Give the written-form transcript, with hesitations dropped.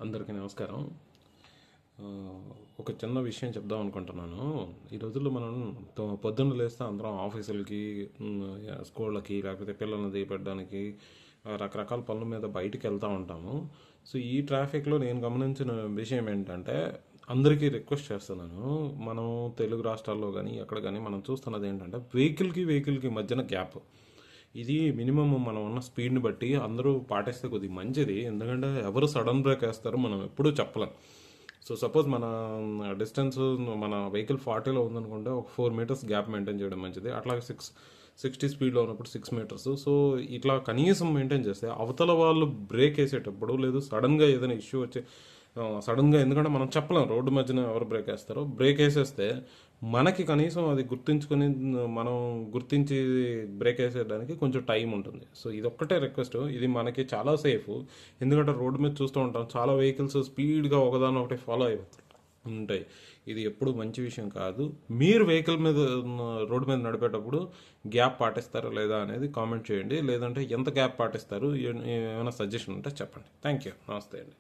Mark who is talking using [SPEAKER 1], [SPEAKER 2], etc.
[SPEAKER 1] అందరికీ నమస్కారం. ఒక చిన్న విషయం చెప్దాం అనుకుంటున్నాను. ఈ రోజుల్లో మనం పొద్దున్న లేస్తే అందరం ఆఫీసులకి, స్కూళ్ళకి, లేకపోతే పిల్లల్ని దిగబెట్టడానికి రకరకాల పనుల మీద బయటికి వెళ్తూ ఉంటాము. సో ఈ ట్రాఫిక్లో నేను గమనించిన విషయం ఏంటంటే, అందరికీ రిక్వెస్ట్ చేస్తున్నాను. మనం తెలుగు రాష్ట్రాల్లో కానీ ఎక్కడ కానీ మనం చూస్తున్నది ఏంటంటే, వెహికల్కి మధ్యన గ్యాప్. ఇది మినిమం మనం ఉన్న స్పీడ్ని బట్టి అందరూ పాటిస్తే కొద్దిగా మంచిది. ఎందుకంటే ఎవరు సడన్ బ్రేక్ వేస్తారో మనం ఎప్పుడూ చెప్పలేం. సో సపోజ్ మన డిస్టెన్స్, మన వెహికల్ 40లో ఉందనుకుంటే ఒక 4 మీటర్స్ గ్యాప్ మెయింటైన్ చేయడం మంచిది. అట్లాగే 60 స్పీడ్లో ఉన్నప్పుడు 6 మీటర్స్. సో ఇట్లా కనీసం మెయింటైన్ చేస్తే అవతల వాళ్ళు బ్రేక్ వేసేటప్పుడు, లేదు సడన్గా ఏదైనా ఇష్యూ వచ్చి సడన్గా, ఎందుకంటే మనం చెప్పలేం రోడ్డు మధ్యన ఎవరు బ్రేక్ వేస్తారో, బ్రేక్ వేసేస్తే మనకి కనీసం అది గుర్తించుకొని మనం గుర్తించి బ్రేక్ వేసేయడానికి కొంచెం టైం ఉంటుంది. సో ఇది ఒక్కటే రిక్వెస్ట్. ఇది మనకి చాలా సేఫ్. ఎందుకంటే రోడ్డు మీద చూస్తూ ఉంటాం, చాలా వెహికల్స్ స్పీడ్గా ఒకదాని ఒకటి ఫాలో అయిపోతాయి ఉంటాయి. ఇది ఎప్పుడు మంచి విషయం కాదు. మీరు వెహికల్ మీద రోడ్డు మీద నడిపేటప్పుడు గ్యాప్ పాటిస్తారా లేదా అనేది కామెంట్ చేయండి. లేదంటే ఎంత గ్యాప్ పాటిస్తారు, ఏమైనా సజెషన్ ఉంటే చెప్పండి. Thank you. నమస్తే అండి.